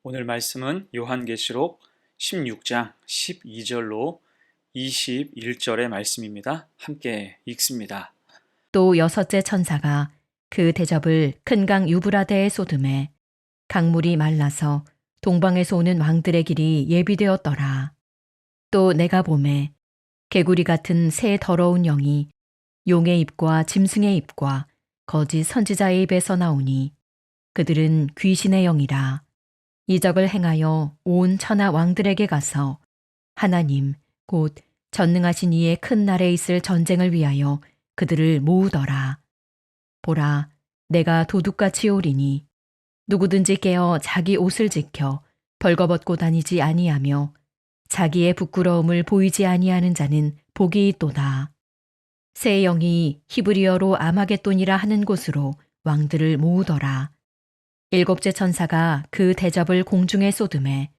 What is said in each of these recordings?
오늘 말씀은 요한계시록 16장 12절로 21절의 말씀입니다. 함께 읽습니다. 또 여섯째 천사가 그 대접을 큰 강 유브라데에 쏟음에 강물이 말라서 동방에서 오는 왕들의 길이 예비되었더라. 또 내가 보매 개구리 같은 새 더러운 영이 용의 입과 짐승의 입과 거짓 선지자의 입에서 나오니 그들은 귀신의 영이라. 이적을 행하여 온 천하 왕들에게 가서 하나님 곧 전능하신 이의 큰 날에 있을 전쟁을 위하여 그들을 모으더라. 보라, 내가 도둑같이 오리니 누구든지 깨어 자기 옷을 지켜 벌거벗고 다니지 아니하며 자기의 부끄러움을 보이지 아니하는 자는 복이 있도다. 새 영이 히브리어로 아마겟돈이라 하는 곳으로 왕들을 모으더라. 일곱째 천사가 그 대접을 공중에 쏟음에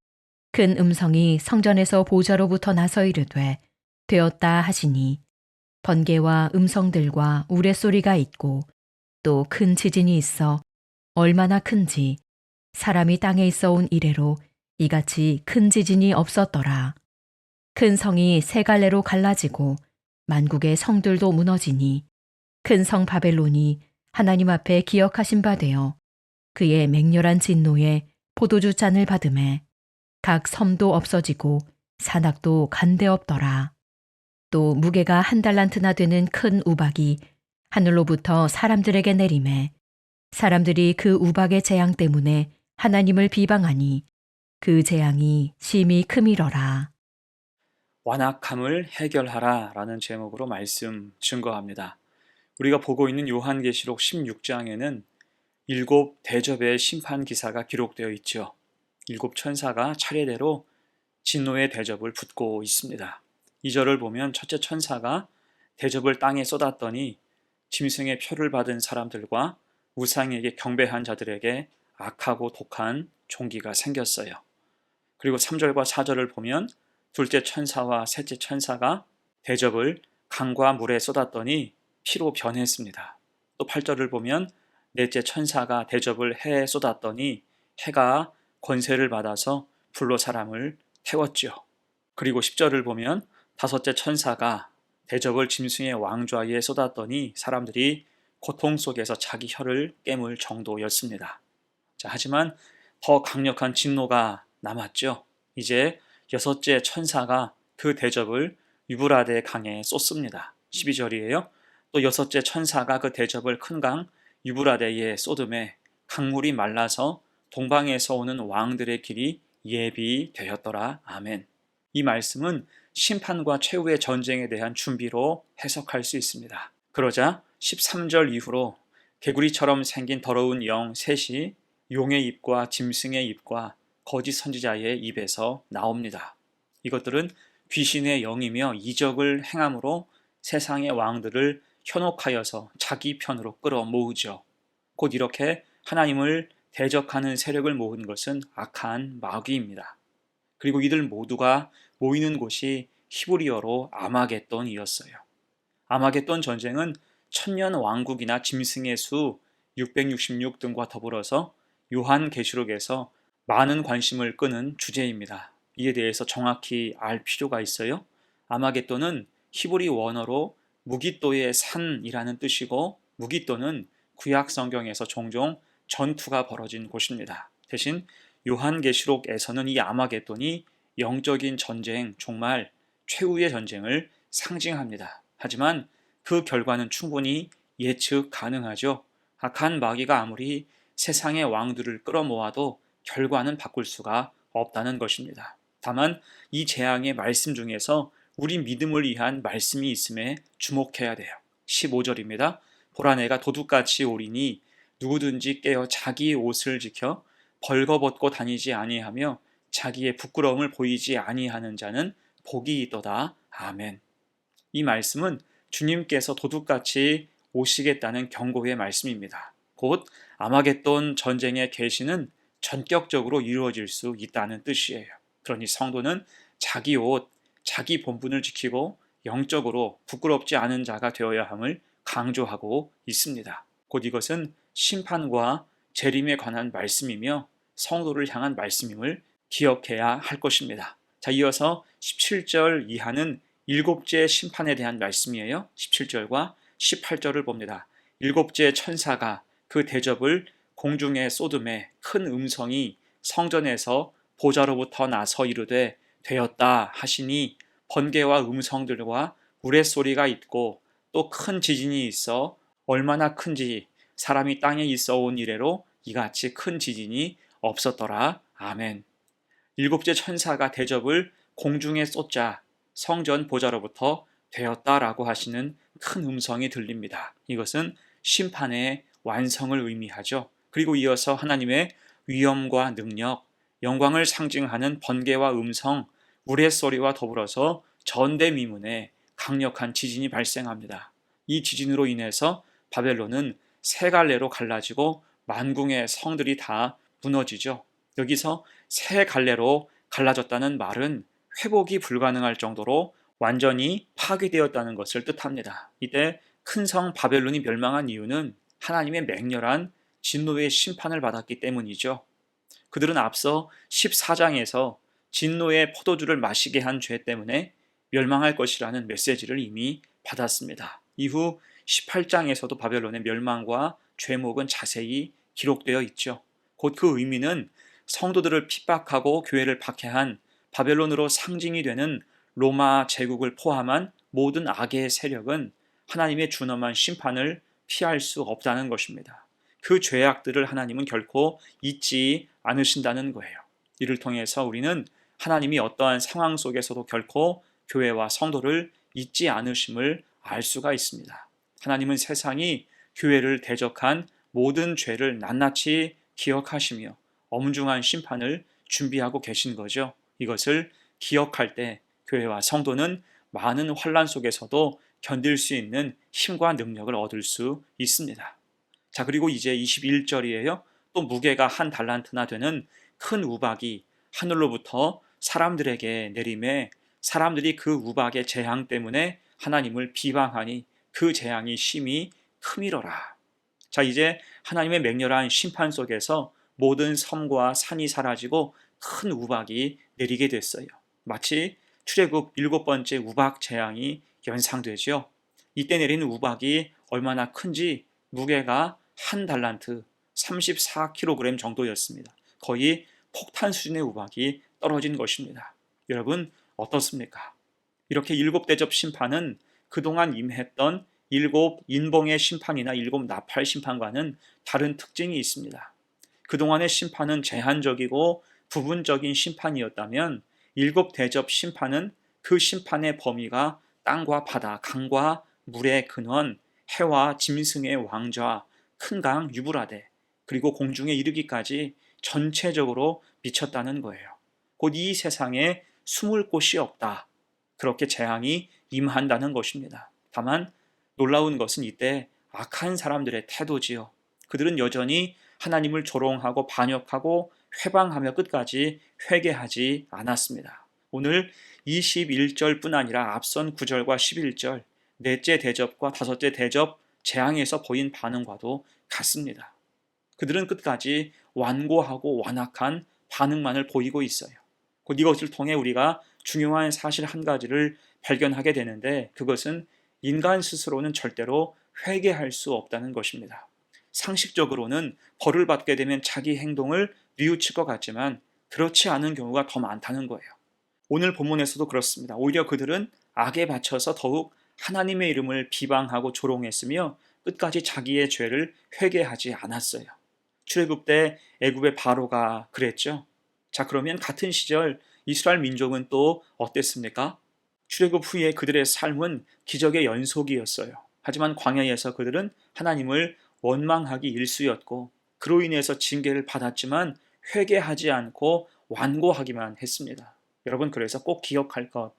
큰 음성이 성전에서 보좌로부터 나서 이르되 되었다 하시니 번개와 음성들과 우레소리가 있고 또 큰 지진이 있어 얼마나 큰지 사람이 땅에 있어 온 이래로 이같이 큰 지진이 없었더라. 큰 성이 세 갈래로 갈라지고 만국의 성들도 무너지니 큰 성 바벨론이 하나님 앞에 기억하신 바 되어 그의 맹렬한 진노에 포도주 잔을 받음에 각 섬도 없어지고 산악도 간데 없더라. 또 무게가 한 달란트나 되는 큰 우박이 하늘로부터 사람들에게 내림에 사람들이 그 우박의 재앙 때문에 하나님을 비방하니 그 재앙이 심히 크미러라. 완악함을 해결하라 라는 제목으로 말씀 증거합니다. 우리가 보고 있는 요한계시록 16장에는 일곱 대접의 심판 기사가 기록되어 있죠. 일곱 천사가 차례대로 진노의 대접을 붓고 있습니다. 2절을 보면 첫째 천사가 대접을 땅에 쏟았더니 짐승의 표를 받은 사람들과 우상에게 경배한 자들에게 악하고 독한 종기가 생겼어요. 그리고 3절과 4절을 보면 둘째 천사와 셋째 천사가 대접을 강과 물에 쏟았더니 피로 변했습니다. 또 8절을 보면 넷째 천사가 대접을 해에 쏟았더니 해가 권세를 받아서 불로 사람을 태웠죠. 그리고 10절을 보면 다섯째 천사가 대접을 짐승의 왕좌 위에 쏟았더니 사람들이 고통 속에서 자기 혀를 깨물 정도였습니다. 하지만 더 강력한 진노가 남았죠. 이제 여섯째 천사가 그 대접을 유브라데 강에 쏟습니다. 12절이에요. 또 여섯째 천사가 그 대접을 큰 강 유브라데에 쏟음에 강물이 말라서 동방에서 오는 왕들의 길이 예비되었더라. 아멘. 이 말씀은 심판과 최후의 전쟁에 대한 준비로 해석할 수 있습니다. 그러자 13절 이후로 개구리처럼 생긴 더러운 영 셋이 용의 입과 짐승의 입과 거짓 선지자의 입에서 나옵니다. 이것들은 귀신의 영이며 이적을 행함으로 세상의 왕들을 현혹하여서 자기 편으로 끌어모으죠. 곧 이렇게 하나님을 대적하는 세력을 모은 것은 악한 마귀입니다. 그리고 이들 모두가 모이는 곳이 히브리어로 아마겟돈이었어요. 아마겟돈 전쟁은 천년 왕국이나 짐승의 수 666 등과 더불어서 요한계시록에서 많은 관심을 끄는 주제입니다. 이에 대해서 정확히 알 필요가 있어요. 아마겟돈은 히브리 원어로 무깃도의 산이라는 뜻이고 무깃도는 구약 성경에서 종종 전투가 벌어진 곳입니다. 대신 요한계시록에서는 이 아마겟돈이 영적인 전쟁, 정말 최후의 전쟁을 상징합니다. 하지만 그 결과는 충분히 예측 가능하죠. 악한 마귀가 아무리 세상의 왕들을 끌어모아도 결과는 바꿀 수가 없다는 것입니다. 다만 이 재앙의 말씀 중에서 우리 믿음을 위한 말씀이 있음에 주목해야 돼요. 15절입니다. 보라 내가 도둑같이 오리니 누구든지 깨어 자기의 옷을 지켜 벌거벗고 다니지 아니하며 자기의 부끄러움을 보이지 아니하는 자는 복이 있도다. 아멘. 이 말씀은 주님께서 도둑같이 오시겠다는 경고의 말씀입니다. 곧 아마겟돈 전쟁의 계시는 전격적으로 이루어질 수 있다는 뜻이에요. 그러니 성도는 자기 옷, 자기 본분을 지키고 영적으로 부끄럽지 않은 자가 되어야 함을 강조하고 있습니다. 곧 이것은 심판과 재림에 관한 말씀이며 성도를 향한 말씀임을 기억해야 할 것입니다. 자, 이어서 17절 이하는 일곱째 심판에 대한 말씀이에요. 17절과 18절을 봅니다. 일곱째 천사가 그 대접을 공중에 쏟음에 큰 음성이 성전에서 보좌로부터 나서 이르되 되었다 하시니 번개와 음성들과 우레소리가 있고 또 큰 지진이 있어 얼마나 큰지 사람이 땅에 있어 온 이래로 이같이 큰 지진이 없었더라. 아멘. 일곱째 천사가 대접을 공중에 쏟자 성전 보좌로부터 되었다라고 하시는 큰 음성이 들립니다. 이것은 심판의 완성을 의미하죠. 그리고 이어서 하나님의 위엄과 능력, 영광을 상징하는 번개와 음성, 우레소리와 더불어서 전대미문에 강력한 지진이 발생합니다. 이 지진으로 인해서 바벨론은 세 갈래로 갈라지고 만궁의 성들이 다 무너지죠. 여기서 세 갈래로 갈라졌다는 말은 회복이 불가능할 정도로 완전히 파괴되었다는 것을 뜻합니다. 이때 큰 성 바벨론이 멸망한 이유는 하나님의 맹렬한 진노의 심판을 받았기 때문이죠. 그들은 앞서 14장에서 진노의 포도주를 마시게 한 죄 때문에 멸망할 것이라는 메시지를 이미 받았습니다. 이후 18장에서도 바벨론의 멸망과 죄목은 자세히 기록되어 있죠. 곧 그 의미는 성도들을 핍박하고 교회를 박해한 바벨론으로 상징이 되는 로마 제국을 포함한 모든 악의 세력은 하나님의 준엄한 심판을 피할 수 없다는 것입니다. 그 죄악들을 하나님은 결코 잊지 않으신다는 거예요. 이를 통해서 우리는 하나님이 어떠한 상황 속에서도 결코 교회와 성도를 잊지 않으심을 알 수가 있습니다. 하나님은 세상이 교회를 대적한 모든 죄를 낱낱이 기억하시며 엄중한 심판을 준비하고 계신 거죠. 이것을 기억할 때 교회와 성도는 많은 환난 속에서도 견딜 수 있는 힘과 능력을 얻을 수 있습니다. 자, 그리고 이제 21절이에요. 또 무게가 한 달란트나 되는 큰 우박이 하늘로부터 사람들에게 내림에 사람들이 그 우박의 재앙 때문에 하나님을 비방하니 그 재앙이 심히 크미러라. 자, 이제 하나님의 맹렬한 심판 속에서 모든 섬과 산이 사라지고 큰 우박이 내리게 됐어요. 마치 출애굽 7번째 우박 재앙이 연상되죠. 이때 내린 우박이 얼마나 큰지 무게가 한 달란트 34kg 정도였습니다. 거의 폭탄 수준의 우박이 떨어진 것입니다. 여러분 어떻습니까? 이렇게 일곱 대접 심판은 그동안 임했던 일곱 인봉의 심판이나 일곱 나팔 심판과는 다른 특징이 있습니다. 그동안의 심판은 제한적이고 부분적인 심판이었다면 일곱 대접 심판은 그 심판의 범위가 땅과 바다, 강과 물의 근원, 해와 짐승의 왕좌, 큰 강 유브라데, 그리고 공중에 이르기까지 전체적으로 미쳤다는 거예요. 곧 이 세상에 숨을 곳이 없다. 그렇게 재앙이 임한다는 것입니다. 다만 놀라운 것은 이때 악한 사람들의 태도지요. 그들은 여전히 하나님을 조롱하고 반역하고 회방하며 끝까지 회개하지 않았습니다. 오늘 21절뿐 아니라 앞선 9절과 11절, 넷째 대접과 다섯째 대접 재앙에서 보인 반응과도 같습니다. 그들은 끝까지 완고하고 완악한 반응만을 보이고 있어요. 곧 이것을 통해 우리가 중요한 사실 한 가지를 발견하게 되는데 그것은 인간 스스로는 절대로 회개할 수 없다는 것입니다. 상식적으로는 벌을 받게 되면 자기 행동을 뉘우칠 것 같지만 그렇지 않은 경우가 더 많다는 거예요. 오늘 본문에서도 그렇습니다. 오히려 그들은 악에 바쳐서 더욱 하나님의 이름을 비방하고 조롱했으며 끝까지 자기의 죄를 회개하지 않았어요. 출애굽 때 애굽의 바로가 그랬죠. 자, 그러면 같은 시절 이스라엘 민족은 또 어땠습니까? 출애굽 후에 그들의 삶은 기적의 연속이었어요. 하지만 광야에서 그들은 하나님을 원망하기 일쑤였고 그로 인해서 징계를 받았지만 회개하지 않고 완고하기만 했습니다. 여러분 그래서 꼭 기억할 것,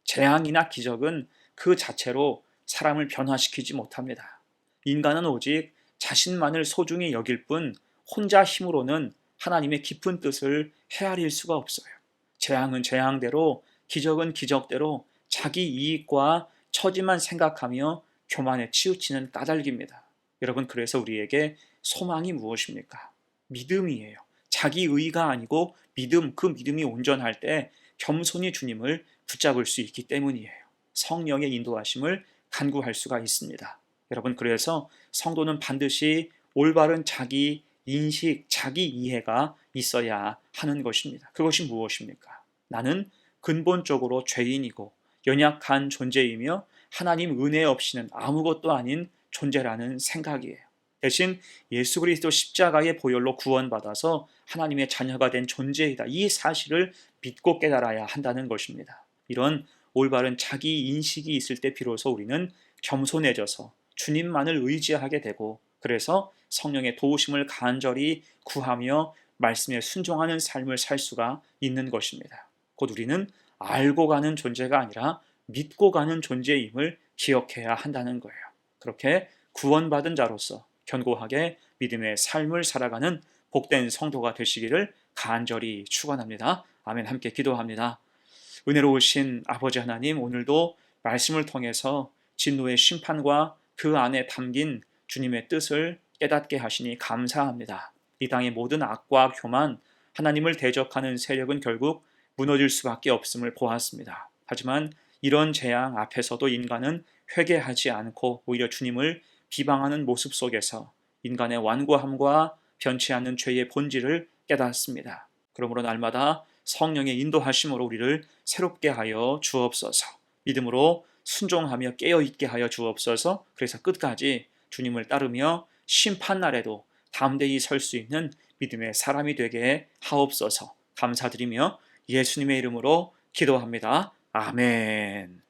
재앙이나 기적은 그 자체로 사람을 변화시키지 못합니다. 인간은 오직 자신만을 소중히 여길 뿐 혼자 힘으로는 하나님의 깊은 뜻을 헤아릴 수가 없어요. 재앙은 재앙대로, 기적은 기적대로 자기 이익과 처지만 생각하며 교만에 치우치는 까닭입니다. 여러분 그래서 우리에게 소망이 무엇입니까? 믿음이에요. 자기 의가 아니고 믿음, 그 믿음이 온전할 때 겸손히 주님을 붙잡을 수 있기 때문이에요. 성령의 인도하심을 간구할 수가 있습니다. 여러분, 그래서 성도는 반드시 올바른 자기 인식, 자기 이해가 있어야 하는 것입니다. 그것이 무엇입니까? 나는 근본적으로 죄인이고 연약한 존재이며 하나님 은혜 없이는 아무것도 아닌 존재라는 생각이에요. 대신 예수 그리스도 십자가의 보혈로 구원받아서 하나님의 자녀가 된 존재이다. 이 사실을 믿고 깨달아야 한다는 것입니다. 이런 올바른 자기 인식이 있을 때 비로소 우리는 겸손해져서 주님만을 의지하게 되고, 그래서 성령의 도우심을 간절히 구하며 말씀에 순종하는 삶을 살 수가 있는 것입니다. 곧 우리는 알고 가는 존재가 아니라 믿고 가는 존재임을 기억해야 한다는 거예요. 그렇게 구원받은 자로서 견고하게 믿음의 삶을 살아가는 복된 성도가 되시기를 간절히 축원합니다. 아멘. 함께 기도합니다. 은혜로우신 아버지 하나님, 오늘도 말씀을 통해서 진노의 심판과 그 안에 담긴 주님의 뜻을 깨닫게 하시니 감사합니다. 이 땅의 모든 악과 교만, 하나님을 대적하는 세력은 결국 무너질 수밖에 없음을 보았습니다. 하지만 이런 재앙 앞에서도 인간은 회개하지 않고 오히려 주님을 비방하는 모습 속에서 인간의 완고함과 변치 않는 죄의 본질을 깨닫습니다. 그러므로 날마다 성령의 인도하심으로 우리를 새롭게 하여 주옵소서. 믿음으로 순종하며 깨어있게 하여 주옵소서. 그래서 끝까지 주님을 따르며 심판날에도 담대히 설 수 있는 믿음의 사람이 되게 하옵소서. 감사드리며 예수님의 이름으로 기도합니다. 아멘.